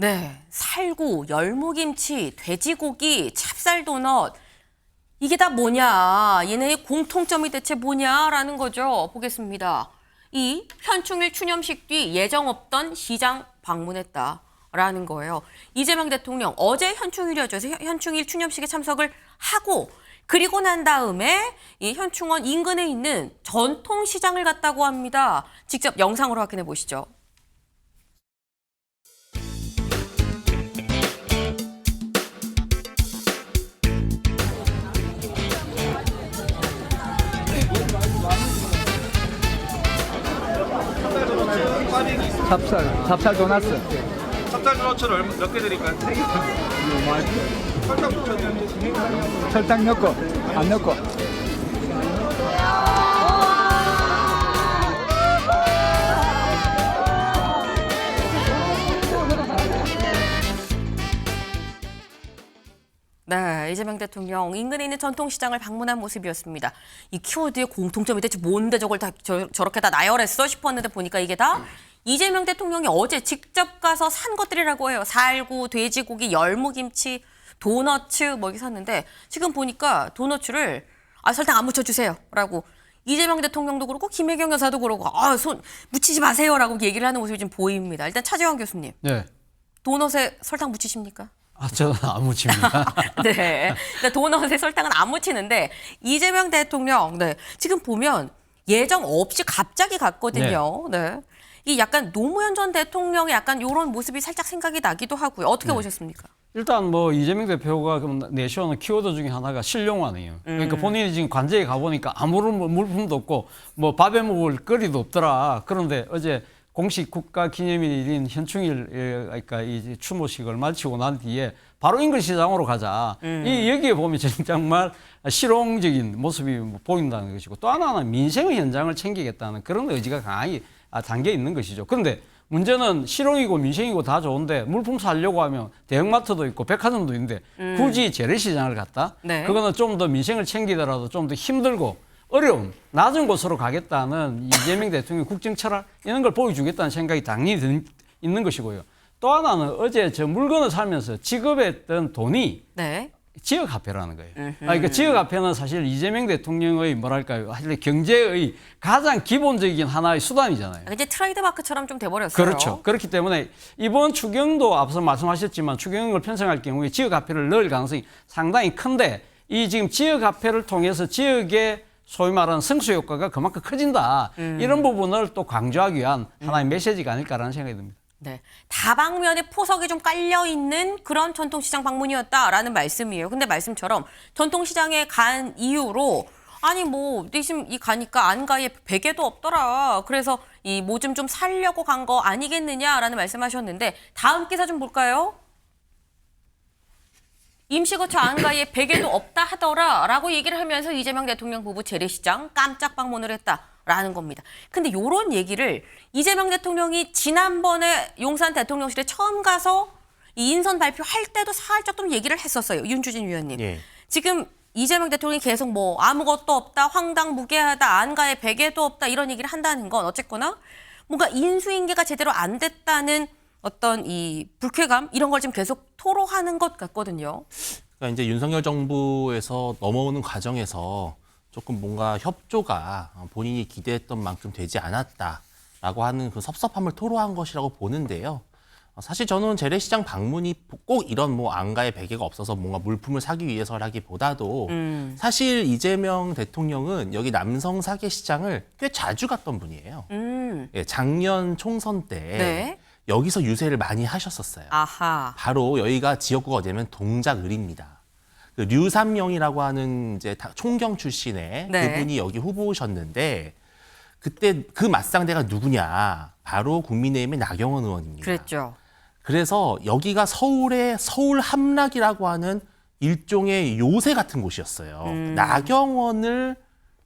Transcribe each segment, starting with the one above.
네, 살구, 열무김치, 돼지고기, 찹쌀도넛 이게 다 뭐냐? 얘네의 공통점이 대체 뭐냐라는 거죠. 보겠습니다. 이 현충일 추념식 뒤 예정 없던 시장 방문했다라는 거예요. 이재명 대통령 어제 현충일이었죠. 현충일 추념식에 참석을 하고 그리고 난 다음에 이 현충원 인근에 있는 전통시장을 갔다고 합니다. 직접 영상으로 확인해 보시죠. 찹쌀 도넛. 찹쌀 도넛을 몇 개 드릴까요? 3개. 설탕 붙여드릴게요. 설탕 넣고 안 넣고. 네, 이재명 대통령 인근에 있는 전통시장을 방문한 모습이었습니다. 이 키워드의 공통점이 대체 뭔데 저걸 다 저렇게 다 나열했어 싶었는데 보니까 이게 다 이재명 대통령이 어제 직접 가서 산 것들이라고 해요. 살구, 돼지고기, 열무김치, 도너츠 뭐 이렇게 샀는데 지금 보니까 도너츠를 설탕 안 묻혀주세요라고 이재명 대통령도 그렇고 김혜경 여사도 그러고 손 묻히지 마세요라고 얘기를 하는 모습이 좀 보입니다. 일단 차재원 교수님, 네. 도넛에 설탕 묻히십니까? 저는 안 묻힙니다. 네. 도넛에 설탕은 안 묻히는데 이재명 대통령, 네. 지금 보면 예정 없이 갑자기 갔거든요. 네. 이 약간 노무현 전 대통령의 약간 이런 모습이 살짝 생각이 나기도 하고요. 어떻게 보셨습니까? 일단 뭐 이재명 대표가 내세우는 키워드 중에 하나가 실용화네요. 그러니까 본인이 지금 관제에 가보니까 아무런 물품도 없고 뭐 밥에 먹을 거리도 없더라. 그런데 어제 공식 국가기념일인 현충일, 그러니까 이 추모식을 마치고 난 뒤에 바로 인근시장으로 가자. 여기에 보면 정말 실용적인 모습이 보인다는 것이고 또 하나는 민생의 현장을 챙기겠다는 그런 의지가 강하게 담겨 있는 것이죠. 그런데 문제는 실용이고 민생이고 다 좋은데 물품 사려고 하면 대형마트도 있고 백화점도 있는데 굳이 재래시장을 갔다? 네. 그거는 좀 더 민생을 챙기더라도 좀 더 힘들고 어려운 낮은 곳으로 가겠다는 이재명 대통령의 국정 철학 이런 걸 보여주겠다는 생각이 당연히 있는 것이고요. 또 하나는 어제 저 물건을 사면서 지급했던 돈이 네. 지역화폐라는 거예요. 그러니까 지역화폐는 사실 이재명 대통령의 뭐랄까요, 경제의 가장 기본적인 하나의 수단이잖아요. 이제 트레이드마크처럼 좀 돼버렸어요. 그렇죠. 그렇기 때문에 이번 추경도 앞서 말씀하셨지만 추경을 편성할 경우에 지역화폐를 넣을 가능성이 상당히 큰데 이 지금 지역화폐를 통해서 지역의 소위 말하는 성수 효과가 그만큼 커진다. 이런 부분을 또 강조하기 위한 하나의 메시지가 아닐까라는 생각이 듭니다. 네. 다방면에 포석이 좀 깔려있는 그런 전통시장 방문이었다라는 말씀이에요. 근데 말씀처럼 전통시장에 간 이후로 아니 뭐 지금 이 가니까 안가에 베개도 없더라. 그래서 이 뭐 좀 살려고 간 거 아니겠느냐라는 말씀하셨는데 다음 기사 좀 볼까요? 임시거처 안가에 베개도 없다 하더라라고 얘기를 하면서 이재명 대통령 부부 재래시장 깜짝 방문을 했다라는 겁니다. 근데 이런 얘기를 이재명 대통령이 지난번에 용산 대통령실에 처음 가서 이 인선 발표할 때도 살짝 좀 얘기를 했었어요. 윤주진 위원님. 예. 지금 이재명 대통령이 계속 뭐 아무것도 없다, 황당무계하다, 안가에 베개도 없다 이런 얘기를 한다는 건 어쨌거나 뭔가 인수인계가 제대로 안 됐다는 어떤 이 불쾌감 이런 걸 지금 계속 토로하는 것 같거든요. 그러니까 이제 윤석열 정부에서 넘어오는 과정에서 조금 뭔가 협조가 본인이 기대했던 만큼 되지 않았다라고 하는 그 섭섭함을 토로한 것이라고 보는데요. 사실 저는 재래시장 방문이 꼭 이런 뭐 안가에 베개가 없어서 뭔가 물품을 사기 위해서라기보다도 사실 이재명 대통령은 여기 남성 사계시장을 꽤 자주 갔던 분이에요. 예, 작년 총선 때 네. 여기서 유세를 많이 하셨었어요. 아하. 바로 여기가 지역구가 어디냐면 동작을입니다. 그 류삼영이라고 하는 이제 총경 출신의 네. 그분이 여기 후보셨는데 그때 그 맞상대가 누구냐? 바로 국민의힘의 나경원 의원입니다. 그랬죠. 그래서 여기가 서울의 서울 함락이라고 하는 일종의 요새 같은 곳이었어요. 나경원을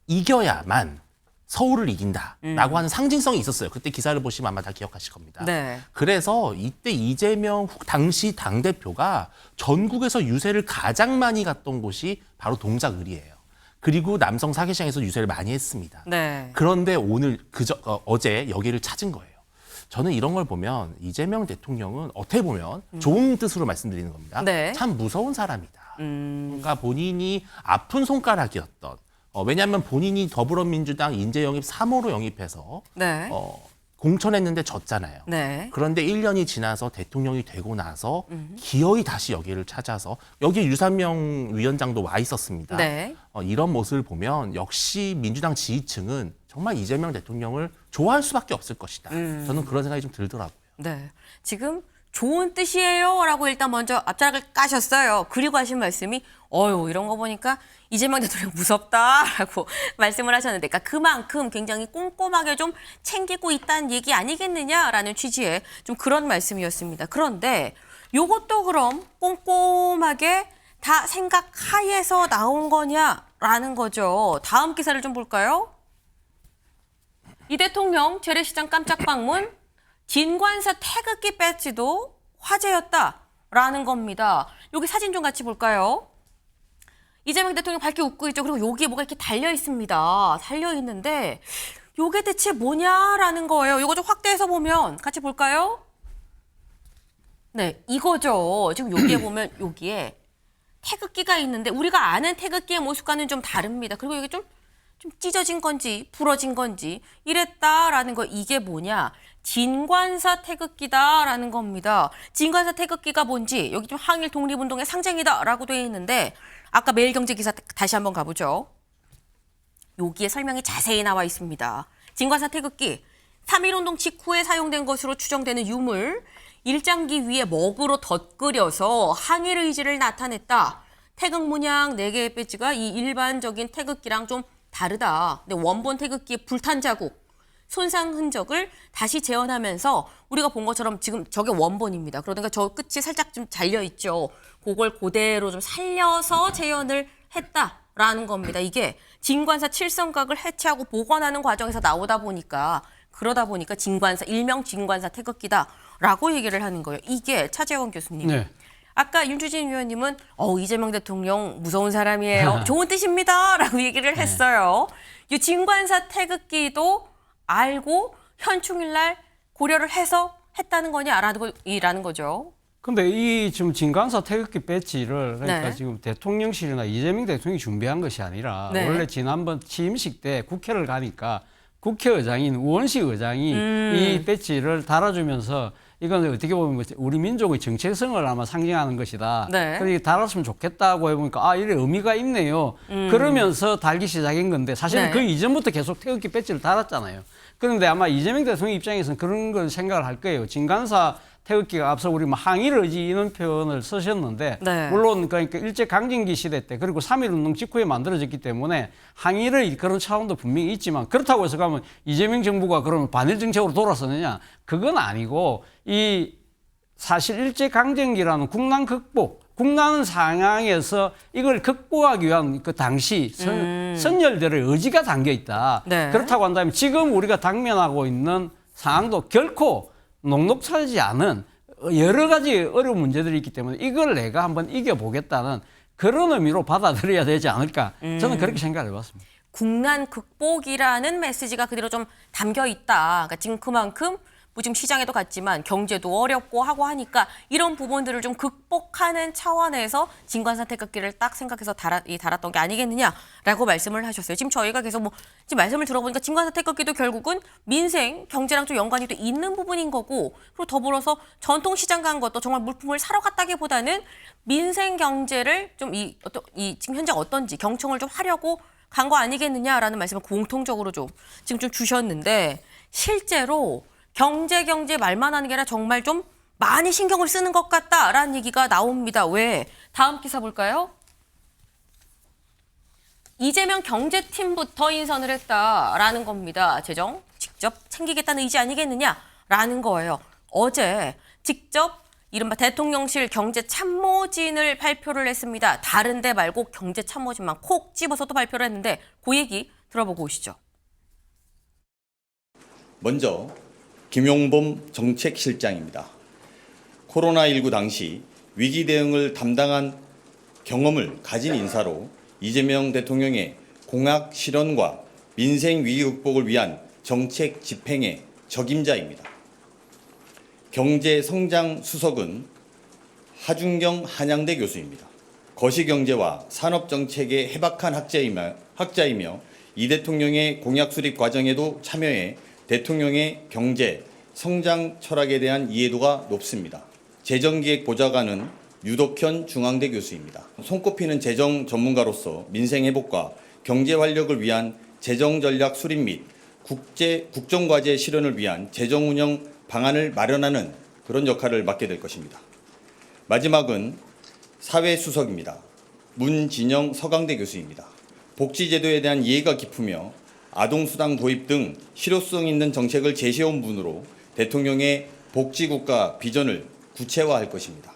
이겨야만 서울을 이긴다라고 하는 상징성이 있었어요. 그때 기사를 보시면 아마 다 기억하실 겁니다. 네. 그래서 이때 이재명 당시 당대표가 전국에서 유세를 가장 많이 갔던 곳이 바로 동작을이에요. 그리고 남성 사계시장에서 유세를 많이 했습니다. 네. 그런데 오늘 어제 여기를 찾은 거예요. 저는 이런 걸 보면 이재명 대통령은 어떻게 보면 좋은 뜻으로 말씀드리는 겁니다. 네. 참 무서운 사람이다. 그러니까 본인이 아픈 손가락이었던 왜냐하면 본인이 더불어민주당 인재 영입 3호로 영입해서 네. 공천했는데 졌잖아요. 네. 그런데 1년이 지나서 대통령이 되고 나서 기어이 다시 여기를 찾아서 여기 유산명 위원장도 와 있었습니다. 네. 이런 모습을 보면 역시 민주당 지지층은 정말 이재명 대통령을 좋아할 수밖에 없을 것이다. 저는 그런 생각이 좀 들더라고요. 네. 지금 좋은 뜻이에요 라고 일단 먼저 앞자락을 까셨어요. 그리고 하신 말씀이 이런 거 보니까 이재명 대통령 무섭다라고 말씀을 하셨는데 그러니까 그만큼 굉장히 꼼꼼하게 좀 챙기고 있다는 얘기 아니겠느냐라는 취지의 좀 그런 말씀이었습니다. 그런데 요것도 그럼 꼼꼼하게 다 생각하에서 나온 거냐라는 거죠. 다음 기사를 좀 볼까요? 이 대통령 재래시장 깜짝 방문, 진관사 태극기 배지도 화제였다라는 겁니다. 여기 사진 좀 같이 볼까요? 이재명 대통령 밝게 웃고 있죠. 그리고 여기에 뭐가 이렇게 달려 있습니다. 달려 있는데 요게 대체 뭐냐라는 거예요. 이거 좀 확대해서 보면 같이 볼까요? 네, 이거죠. 지금 여기에 보면 여기에 태극기가 있는데 우리가 아는 태극기의 모습과는 좀 다릅니다. 그리고 이게 좀 찢어진 건지 부러진 건지 이랬다라는 거 이게 뭐냐? 진관사 태극기다라는 겁니다. 진관사 태극기가 뭔지 여기 좀 항일 독립운동의 상징이다라고 되어 있는데 아까 매일경제 기사 다시 한번 가보죠. 여기에 설명이 자세히 나와 있습니다. 진관사 태극기 3.1운동 직후에 사용된 것으로 추정되는 유물 일장기 위에 먹으로 덧그려서 항일 의지를 나타냈다. 태극 문양 4개의 배지가 이 일반적인 태극기랑 좀 다르다. 근데 원본 태극기의 불탄 자국, 손상 흔적을 다시 재현하면서 우리가 본 것처럼 지금 저게 원본입니다. 그러니까 저 끝이 살짝 좀 잘려 있죠. 그걸 그대로 좀 살려서 재현을 했다라는 겁니다. 이게 진관사 칠성각을 해체하고 복원하는 과정에서 나오다 보니까 그러다 보니까 진관사 일명 진관사 태극기다라고 얘기를 하는 거예요. 이게 차재원 교수님. 네. 아까 윤주진 위원님은 이재명 대통령 무서운 사람이에요. 좋은 뜻입니다라고 얘기를 했어요. 이 진관사 태극기도 알고 현충일날 고려를 해서 했다는 거냐라는 거죠. 근데 이 지금 진관사 태극기 배지를 그러니까 네. 지금 대통령실이나 이재명 대통령이 준비한 것이 아니라 네. 원래 지난번 취임식 때 국회를 가니까 국회의장인 우원식 의장이 이 배지를 달아주면서 이건 어떻게 보면 우리 민족의 정체성을 아마 상징하는 것이다. 네. 그래서 달았으면 좋겠다고 해보니까 이래 의미가 있네요. 그러면서 달기 시작한 건데 사실은 네. 그 이전부터 계속 태극기 배지를 달았잖아요. 그런데 아마 이재명 대통령 입장에서는 그런 걸 생각을 할 거예요. 진관사 태극기가 앞서 우리 항일 의지 이런 표현을 쓰셨는데 네. 물론 그러니까 일제 강점기 시대 때 그리고 3.1운동 직후에 만들어졌기 때문에 항일의 그런 차원도 분명히 있지만 그렇다고 해서 가면 이재명 정부가 그러면 반일 정책으로 돌아서느냐 그건 아니고 이 사실 일제 강점기라는 국난 극복 국난 상황에서 이걸 극복하기 위한 그 당시 선열들의 의지가 담겨 있다. 네. 그렇다고 한다면 지금 우리가 당면하고 있는 상황도 결코 녹록하지 않은 여러 가지 어려운 문제들이 있기 때문에 이걸 내가 한번 이겨보겠다는 그런 의미로 받아들여야 되지 않을까. 저는 그렇게 생각을 해봤습니다. 국난 극복이라는 메시지가 그대로 좀 담겨 있다. 그러니까 지금 그만큼 뭐 지금 시장에도 갔지만 경제도 어렵고 하고 하니까 이런 부분들을 좀 극복하는 차원에서 진관사 태극기를 딱 생각해서 달았던 게 아니겠느냐라고 말씀을 하셨어요. 지금 저희가 계속 지금 말씀을 들어보니까 진관사 태극기도 결국은 민생, 경제랑 좀 연관이 돼 있는 부분인 거고 그리고 더불어서 전통시장 간 것도 정말 물품을 사러 갔다기보다는 민생 경제를 좀 지금 현재 어떤지 경청을 좀 하려고 간 거 아니겠느냐라는 말씀을 공통적으로 좀 지금 좀 주셨는데 실제로 경제 말만 하는 게 아니라 정말 좀 많이 신경을 쓰는 것 같다라는 얘기가 나옵니다. 왜? 다음 기사 볼까요? 이재명 경제팀부터 인선을 했다라는 겁니다. 재정 직접 챙기겠다는 의지 아니겠느냐라는 거예요. 어제 직접 이른바 대통령실 경제참모진을 발표를 했습니다. 다른 데 말고 경제참모진만 콕 집어서 또 발표를 했는데 그 얘기 들어보고 오시죠. 먼저 김용범 정책실장입니다. 코로나19 당시 위기 대응을 담당한 경험을 가진 인사로 이재명 대통령의 공약 실현과 민생 위기 극복을 위한 정책 집행의 적임자입니다. 경제성장수석은 하준경 한양대 교수입니다. 거시경제와 산업정책의 해박한 학자이며 이 대통령의 공약 수립 과정에도 참여해 대통령의 경제, 성장 철학에 대한 이해도가 높습니다. 재정기획보좌관은 유덕현 중앙대 교수입니다. 손꼽히는 재정 전문가로서 민생 회복과 경제 활력을 위한 재정 전략 수립 및 국정과제 실현을 위한 재정 운영 방안을 마련하는 그런 역할을 맡게 될 것입니다. 마지막은 사회수석입니다. 문진영 서강대 교수입니다. 복지제도에 대한 이해가 깊으며 아동수당 도입 등 실효성 있는 정책을 제시해온 분으로 대통령의 복지국가 비전을 구체화할 것입니다.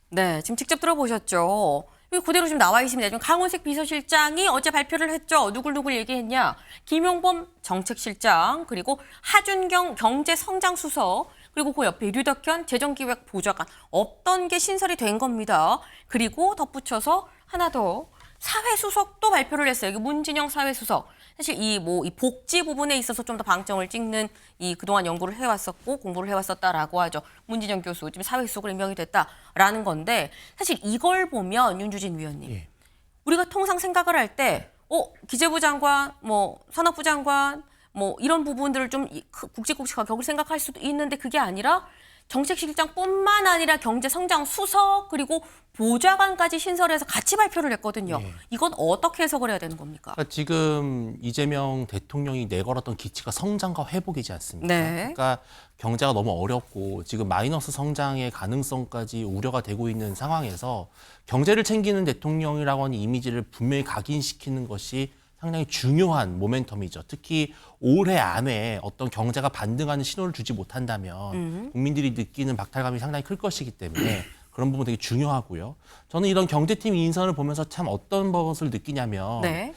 네, 지금 직접 들어보셨죠? 이거 그대로 지금 나와 있습니다. 지금 강원색 비서실장이 어제 발표를 했죠. 누굴 얘기했냐? 김용범 정책실장, 그리고 하준경 경제성장수석, 그리고 그 옆에 류덕현 재정기획보좌관 없던 게 신설이 된 겁니다. 그리고 덧붙여서 하나 더 사회수석도 발표를 했어요. 이게 문진영 사회수석. 사실 이 복지 부분에 있어서 좀 더 방점을 찍는 이 그동안 연구를 해왔었고 공부를 해왔었다라고 하죠. 문진영 교수 지금 사회수석으로 임명이 됐다라는 건데 사실 이걸 보면 윤주진 위원님, 우리가 통상 생각을 할 때 기재부 장관, 산업부 장관 이런 부분들을 좀 굵직굵직하게 격을 생각할 수도 있는데 그게 아니라 정책실장뿐만 아니라 경제성장수석 그리고 보좌관까지 신설해서 같이 발표를 했거든요. 이건 어떻게 해석을 해야 되는 겁니까? 그러니까 지금 이재명 대통령이 내걸었던 기치가 성장과 회복이지 않습니까? 네. 그러니까 경제가 너무 어렵고 지금 마이너스 성장의 가능성까지 우려가 되고 있는 상황에서 경제를 챙기는 대통령이라고 하는 이미지를 분명히 각인시키는 것이 상당히 중요한 모멘텀이죠. 특히 올해 안에 어떤 경제가 반등하는 신호를 주지 못한다면 국민들이 느끼는 박탈감이 상당히 클 것이기 때문에 그런 부분 되게 중요하고요. 저는 이런 경제팀 인선을 보면서 참 어떤 것을 느끼냐면 네.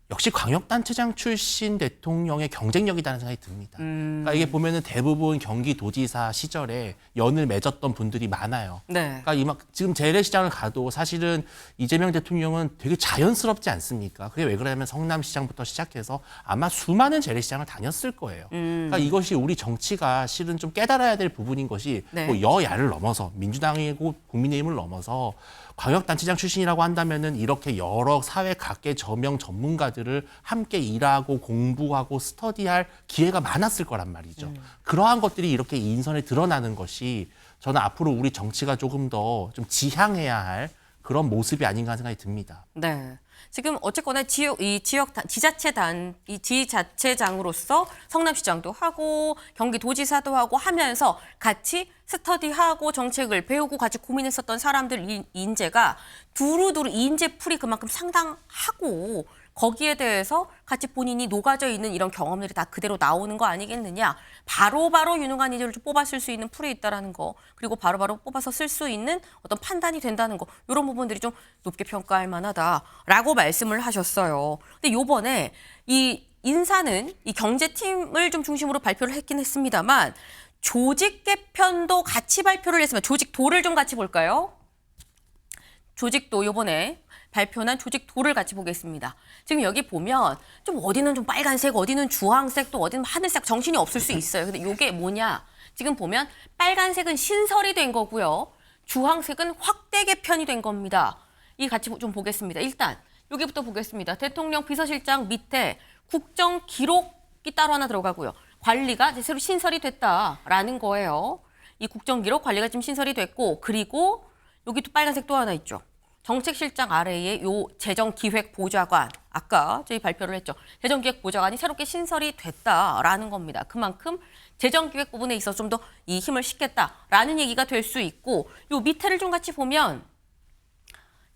역시 광역단체장 출신 대통령의 경쟁력이라는 생각이 듭니다. 그러니까 이게 보면은 대부분 경기도지사 시절에 연을 맺었던 분들이 많아요. 네. 그러니까 지금 재래시장을 가도 사실은 이재명 대통령은 되게 자연스럽지 않습니까? 그게 왜 그러냐면 성남시장부터 시작해서 아마 수많은 재래시장을 다녔을 거예요. 그러니까 이것이 우리 정치가 실은 좀 깨달아야 될 부분인 것이 네. 뭐 여야를 넘어서 민주당이고 국민의힘을 넘어서 광역단체장 출신이라고 한다면은 이렇게 여러 사회 각계 저명 전문가들을 함께 일하고 공부하고 스터디할 기회가 많았을 거란 말이죠. 그러한 것들이 이렇게 인선에 드러나는 것이 저는 앞으로 우리 정치가 조금 더 좀 지향해야 할 그런 모습이 아닌가 하는 생각이 듭니다. 네. 지금 어쨌거나 지자체장으로서 성남시장도 하고 경기도지사도 하고 하면서 같이 스터디하고 정책을 배우고 같이 고민했었던 사람들 인재가 두루두루 인재풀이 그만큼 상당하고 거기에 대해서 같이 본인이 녹아져 있는 이런 경험들이 다 그대로 나오는 거 아니겠느냐. 바로바로 유능한 인재를 좀 뽑았을 수 있는 풀이 있다라는 거. 그리고 바로바로 뽑아서 쓸 수 있는 어떤 판단이 된다는 거. 이런 부분들이 좀 높게 평가할 만하다라고 말씀을 하셨어요. 근데 요번에 이 인사는 이 경제팀을 좀 중심으로 발표를 했긴 했습니다만 조직 개편도 같이 발표를 했습니다. 조직도를 좀 같이 볼까요? 조직도 요번에 발표한 조직도를 같이 보겠습니다. 지금 여기 보면 좀 어디는 좀 빨간색, 어디는 주황색, 또 어디는 하늘색 정신이 없을 수 있어요. 근데 이게 뭐냐? 지금 보면 빨간색은 신설이 된 거고요. 주황색은 확대 개편이 된 겁니다. 이 같이 좀 보겠습니다. 일단 여기부터 보겠습니다. 대통령 비서실장 밑에 국정 기록이 따로 하나 들어가고요. 관리가 이제 새로 신설이 됐다라는 거예요. 이 국정 기록 관리가 지금 신설이 됐고 그리고 여기 또 빨간색 또 하나 있죠. 정책실장 아래에 요 재정기획보좌관, 아까 저희 발표를 했죠. 재정기획보좌관이 새롭게 신설이 됐다라는 겁니다. 그만큼 재정기획 부분에 있어서 좀 더 이 힘을 싣겠다라는 얘기가 될 수 있고 요 밑에를 좀 같이 보면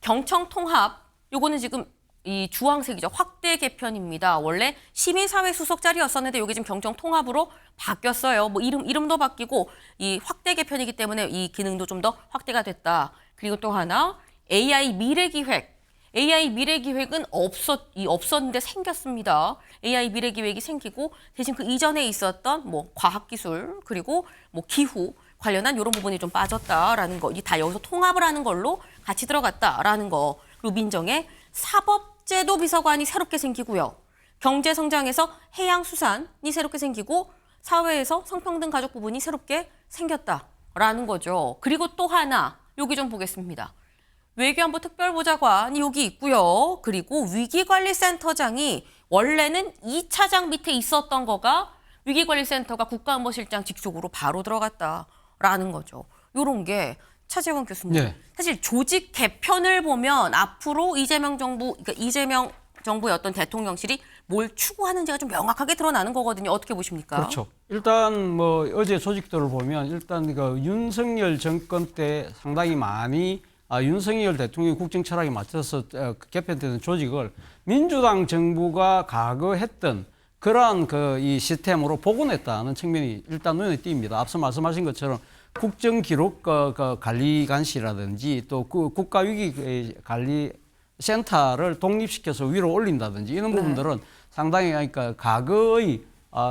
경청통합, 요거는 지금 이 주황색이죠. 확대 개편입니다. 원래 시민사회 수석 자리였었는데 여기 지금 경청통합으로 바뀌었어요. 뭐 이름도 바뀌고 이 확대 개편이기 때문에 이 기능도 좀 더 확대가 됐다. 그리고 또 하나 AI 미래기획. AI 미래기획은 없었는데 생겼습니다. AI 미래기획이 생기고 대신 그 이전에 있었던 뭐 과학기술 그리고 뭐 기후 관련한 이런 부분이 좀 빠졌다라는 거. 이 다 여기서 통합을 하는 걸로 같이 들어갔다라는 거. 그리고 민정의 사법제도 비서관이 새롭게 생기고요. 경제성장에서 해양수산이 새롭게 생기고 사회에서 성평등 가족 부분이 새롭게 생겼다라는 거죠. 그리고 또 하나 여기 좀 보겠습니다. 외교안보 특별보좌관이 여기 있고요. 그리고 위기관리센터장이 원래는 2차장 밑에 있었던 거가 위기관리센터가 국가안보실장 직속으로 바로 들어갔다라는 거죠. 요런 게 차재원 교수님. 네. 사실 조직 개편을 보면 앞으로 이재명 정부, 그러니까 이재명 정부의 어떤 대통령실이 뭘 추구하는지가 좀 명확하게 드러나는 거거든요. 어떻게 보십니까? 그렇죠. 일단 뭐 어제 조직들을 보면 일단 그 윤석열 정권 때 상당히 많이 윤석열 대통령의 국정 철학에 맞춰서 개편되는 조직을 민주당 정부가 과거했던 그러한 이 시스템으로 복원했다는 측면이 일단 눈에 띕니다. 앞서 말씀하신 것처럼 국정기록 관리관실이라든지 또 국가위기관리센터를 독립시켜서 위로 올린다든지 이런 부분들은 상당히 그러니까 과거의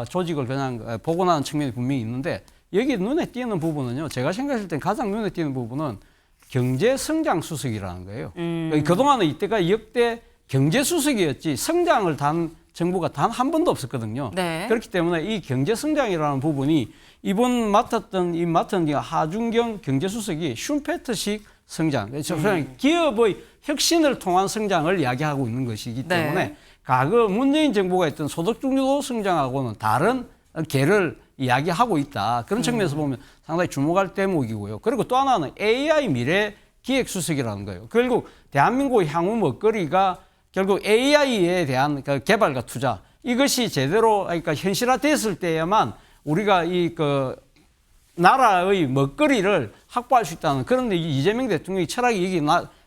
조직을 그냥 복원하는 측면이 분명히 있는데 여기 눈에 띄는 부분은요. 제가 생각했을 땐 가장 눈에 띄는 부분은 경제성장수석이라는 거예요. 그동안은 이때가 역대 경제수석이었지 성장을 단 정부가 단 한 번도 없었거든요. 네. 그렇기 때문에 이 경제성장이라는 부분이 이번 맡은 하준경 경제수석이 슈페트식 성장, 기업의 혁신을 통한 성장을 이야기하고 있는 것이기 때문에 네. 과거 문재인 정부가 했던 소득중도 성장하고는 다른 궤를 이야기하고 있다. 그런 측면에서 보면 상당히 주목할 대목이고요. 그리고 또 하나는 AI 미래 기획수석이라는 거예요. 결국 대한민국 향후 먹거리가 결국 AI에 대한 개발과 투자 이것이 제대로 그러니까 현실화됐을 때에만 우리가 나라의 먹거리를 확보할 수 있다는 그런 이재명 대통령의 철학이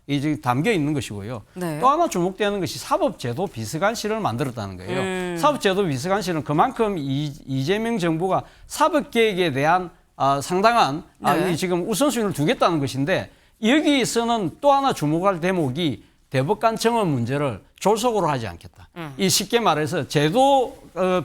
이제 담겨 있는 것이고요. 네. 또 하나 주목되는 것이 사법제도 비서관실을 만들었다는 거예요. 사법제도 비서관실은 그만큼 이재명 정부가 사법개혁에 대한 상당한 네. 지금 우선순위를 두겠다는 것인데 여기서는 또 하나 주목할 대목이 대법관 정원 문제를 졸속으로 하지 않겠다. 이 쉽게 말해서 제도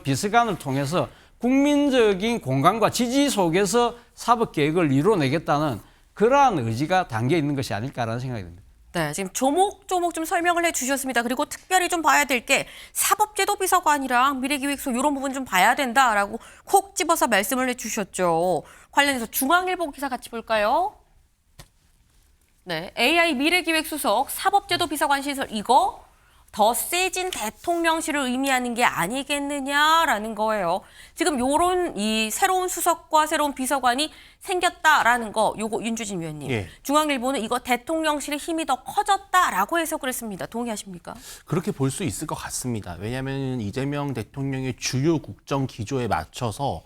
비서관을 통해서 국민적인 공감과 지지 속에서 사법개혁을 이뤄내겠다는 그러한 의지가 담겨 있는 것이 아닐까라는 생각이 듭니다. 네, 지금 조목조목 좀 설명을 해주셨습니다. 그리고 특별히 좀 봐야 될 게 사법제도 비서관이랑 미래기획소 이런 부분 좀 봐야 된다라고 콕 집어서 말씀을 해주셨죠. 관련해서 중앙일보 기사 같이 볼까요? 네, AI 미래기획수석 사법제도 비서관 시설 이거 더 세진 대통령실을 의미하는 게 아니겠느냐라는 거예요. 지금 요런 이 새로운 수석과 새로운 비서관이 생겼다라는 거 요거 윤주진 위원님. 예. 중앙일보는 이거 대통령실의 힘이 더 커졌다라고 해석을 했습니다. 동의하십니까? 그렇게 볼 수 있을 것 같습니다. 왜냐하면 이재명 대통령의 주요 국정 기조에 맞춰서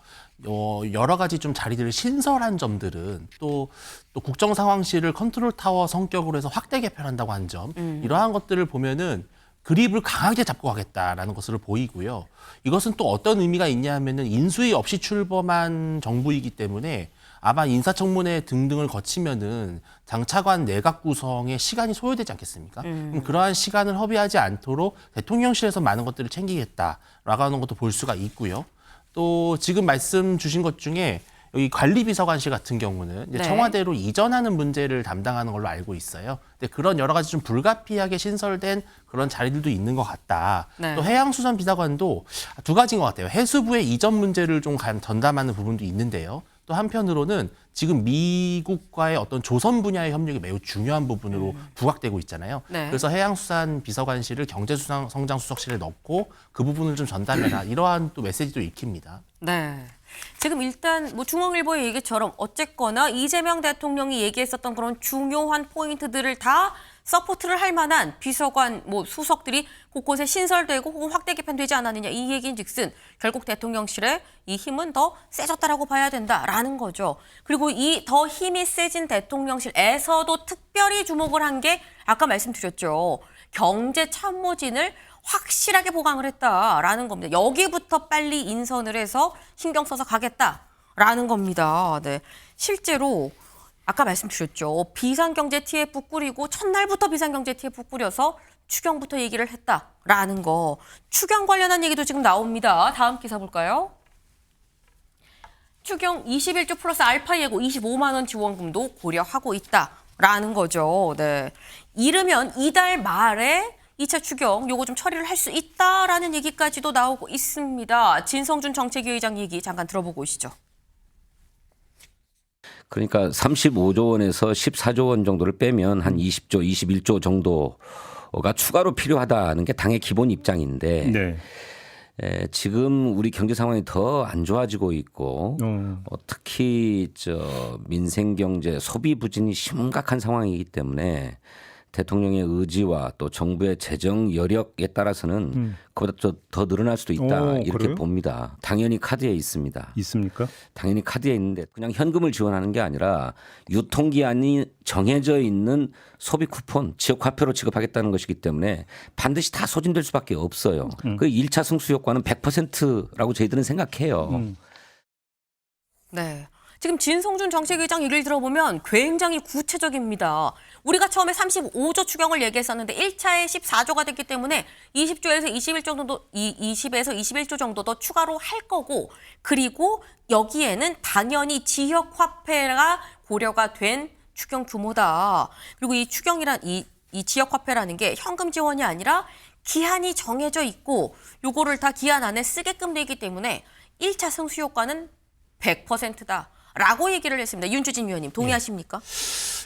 여러 가지 좀 자리들을 신설한 점들은 또 국정상황실을 컨트롤 타워 성격으로 해서 확대 개편한다고 한 점 이러한 것들을 보면은 그립을 강하게 잡고 가겠다라는 것으로 보이고요. 이것은 또 어떤 의미가 있냐 하면은 인수위 없이 출범한 정부이기 때문에 아마 인사청문회 등등을 거치면은 장차관 내각 구성에 시간이 소요되지 않겠습니까? 그럼 그러한 시간을 허비하지 않도록 대통령실에서 많은 것들을 챙기겠다라고 하는 것도 볼 수가 있고요. 또 지금 말씀 주신 것 중에 여기 관리비서관실 같은 경우는 이제 네. 청와대로 이전하는 문제를 담당하는 걸로 알고 있어요. 근데 그런 여러 가지 좀 불가피하게 신설된 그런 자리들도 있는 것 같다. 네. 또 해양수산비서관도 두 가지인 것 같아요. 해수부의 이전 문제를 좀 전담하는 부분도 있는데요. 또 한편으로는 지금 미국과의 어떤 조선 분야의 협력이 매우 중요한 부분으로 부각되고 있잖아요. 네. 그래서 해양수산비서관실을 경제성장수석실에 넣고 그 부분을 좀 전담해라. 이러한 또 메시지도 읽힙니다. 네. 지금 일단 뭐 중앙일보의 얘기처럼 어쨌거나 이재명 대통령이 얘기했었던 그런 중요한 포인트들을 다 서포트를 할 만한 비서관, 뭐 수석들이 곳곳에 신설되고 혹은 확대 개편되지 않았느냐 이 얘기인즉슨 결국 대통령실의 이 힘은 더 세졌다라고 봐야 된다라는 거죠. 그리고 이 더 힘이 세진 대통령실에서도 특별히 주목을 한 게 아까 말씀드렸죠. 경제참모진을 확실하게 보강을 했다라는 겁니다. 여기부터 빨리 인선을 해서 신경 써서 가겠다라는 겁니다. 네, 실제로 아까 말씀드렸죠. 비상경제 TF 꾸리고 첫날부터 비상경제 TF 꾸려서 추경부터 얘기를 했다라는 거. 추경 관련한 얘기도 지금 나옵니다. 다음 기사 볼까요? 추경 21조 플러스 알파 예고 25만 원 지원금도 고려하고 있다라는 거죠. 네, 이르면 이달 말에 2차 추경 요거 좀 처리를 할 수 있다라는 얘기까지도 나오고 있습니다. 진성준 정책위 의장 얘기 잠깐 들어보고 오시죠. 그러니까 35조 원에서 14조 원 정도를 빼면 한 20조, 21조 정도가 추가로 필요하다는 게 당의 기본 입장인데 네. 지금 우리 경제 상황이 더 안 좋아지고 있고 특히 민생 경제 소비 부진이 심각한 상황이기 때문에 대통령의 의지와 또 정부의 재정 여력에 따라서는 그보다 더 늘어날 수도 있다 이렇게 그래요? 봅니다. 당연히 카드에 있습니다. 있습니까? 당연히 카드에 있는데 그냥 현금을 지원하는 게 아니라 유통기한이 정해져 있는 소비 쿠폰, 지역 화폐로 지급하겠다는 것이기 때문에 반드시 다 소진될 수밖에 없어요. 그 1차 승수 효과는 100%라고 저희들은 생각해요. 네. 지금 진성준 정책위장 얘기를 들어보면 굉장히 구체적입니다. 우리가 처음에 35조 추경을 얘기했었는데 1차에 14조가 됐기 때문에 20조에서 20에서 21조 정도 더 추가로 할 거고, 그리고 여기에는 당연히 지역 화폐가 고려가 된 추경 규모다. 그리고 이 추경이란 이 지역 화폐라는 게 현금 지원이 아니라 기한이 정해져 있고 요거를 다 기한 안에 쓰게끔 되기 때문에 1차 승수 효과는 100%다. 라고 얘기를 했습니다. 윤주진 위원님 동의하십니까?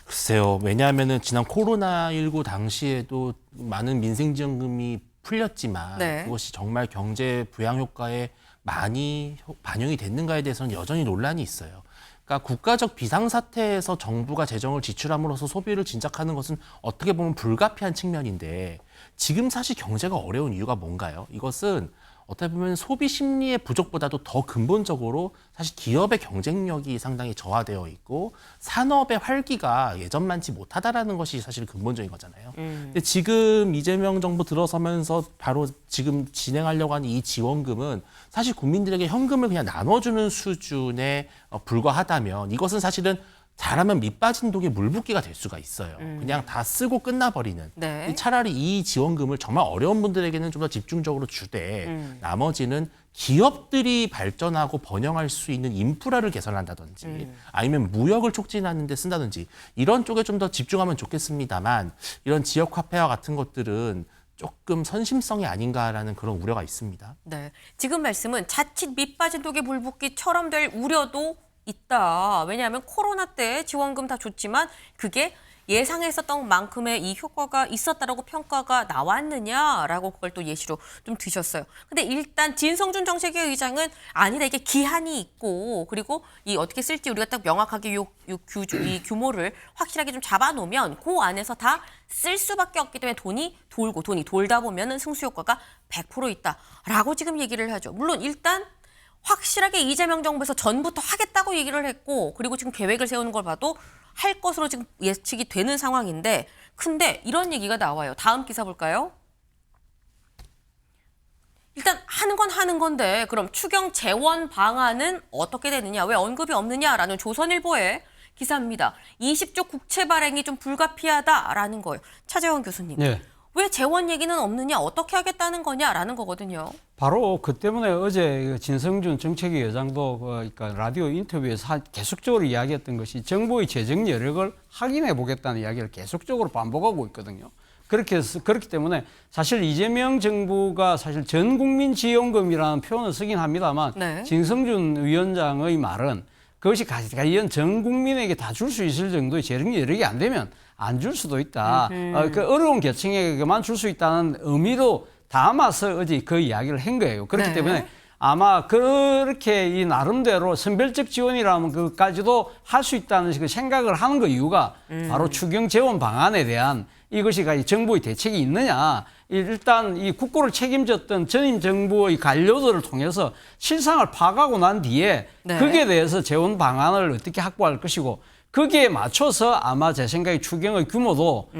글쎄요. 왜냐하면은 지난 코로나19 당시에도 많은 민생지원금이 풀렸지만 네. 그것이 정말 경제 부양 효과에 많이 반영이 됐는가에 대해서는 여전히 논란이 있어요. 그러니까 국가적 비상사태에서 정부가 재정을 지출함으로써 소비를 진작하는 것은 어떻게 보면 불가피한 측면인데 지금 사실 경제가 어려운 이유가 뭔가요? 이것은 어떻게 보면 소비 심리의 부족보다도 더 근본적으로 사실 기업의 경쟁력이 상당히 저하되어 있고 산업의 활기가 예전만치 못하다라는 것이 사실 근본적인 거잖아요. 근데 지금 이재명 정부 들어서면서 바로 지금 진행하려고 하는 이 지원금은 사실 국민들에게 현금을 그냥 나눠주는 수준에 불과하다면 이것은 사실은 잘하면 밑 빠진 독에 물 붓기가 될 수가 있어요. 그냥 다 쓰고 끝나버리는. 네. 차라리 이 지원금을 정말 어려운 분들에게는 좀 더 집중적으로 주되 나머지는 기업들이 발전하고 번영할 수 있는 인프라를 개선한다든지 아니면 무역을 촉진하는 데 쓴다든지 이런 쪽에 좀 더 집중하면 좋겠습니다만 이런 지역 화폐와 같은 것들은 조금 선심성이 아닌가라는 그런 우려가 있습니다. 네. 지금 말씀은 자칫 밑빠진 독에 물 붓기처럼 될 우려도 있다. 왜냐하면 코로나 때 지원금 다 줬지만 그게 예상했었던 만큼의 이 효과가 있었다라고 평가가 나왔느냐라고 그걸 또 예시로 좀 드셨어요. 근데 일단 진성준 정책위 의장은 아니다. 이게 기한이 있고 그리고 이 어떻게 쓸지 우리가 딱 명확하게 이 규모를 확실하게 좀 잡아놓으면 그 안에서 다 쓸 수밖에 없기 때문에 돈이 돌다 보면은 승수 효과가 100% 있다라고 지금 얘기를 하죠. 물론 일단 확실하게 이재명 정부에서 전부터 하겠다고 얘기를 했고 그리고 지금 계획을 세우는 걸 봐도 할 것으로 지금 예측이 되는 상황인데 근데 이런 얘기가 나와요. 다음 기사 볼까요? 일단 하는 건 하는 건데 그럼 추경 재원 방안은 어떻게 되느냐 왜 언급이 없느냐라는 조선일보의 기사입니다. 20조 국채 발행이 좀 불가피하다라는 거예요. 차재원 교수님. 네. 왜 재원 얘기는 없느냐 어떻게 하겠다는 거냐라는 거거든요. 바로 그 때문에 어제 진성준 정책위 의장도 그러니까 라디오 인터뷰에서 계속적으로 이야기했던 것이 정부의 재정 여력을 확인해 보겠다는 이야기를 계속적으로 반복하고 있거든요. 그렇기 때문에 사실 이재명 정부가 사실 전 국민 지원금이라는 표현을 쓰긴 합니다만 네. 진성준 위원장의 말은 그것이 과연 전 국민에게 다 줄 수 있을 정도의 재정 여력이 안 되면 안 줄 수도 있다. 그 어려운 계층에게만 줄 수 있다는 의미로 담아서 어제 그 이야기를 한 거예요. 그렇기 네. 때문에 아마 그렇게 이 나름대로 선별적 지원이라면 그까지도 할 수 있다는 그 생각을 하는 그 이유가 바로 추경 재원 방안에 대한 이것이 정부의 대책이 있느냐. 일단 이 국고를 책임졌던 전임 정부의 관료들을 통해서 실상을 파악하고 난 뒤에 네. 거기에 대해서 재원 방안을 어떻게 확보할 것이고 거기에 맞춰서 아마 제 생각에 추경의 규모도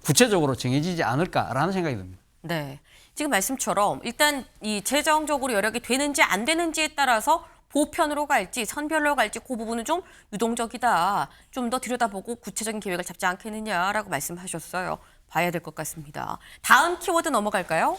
구체적으로 정해지지 않을까라는 생각이 듭니다. 네. 지금 말씀처럼 일단 이 재정적으로 여력이 되는지 안 되는지에 따라서 보편으로 갈지 선별로 갈지 그 부분은 좀 유동적이다. 좀 더 들여다보고 구체적인 계획을 잡지 않겠느냐라고 말씀하셨어요. 봐야 될 것 같습니다. 다음 키워드 넘어갈까요?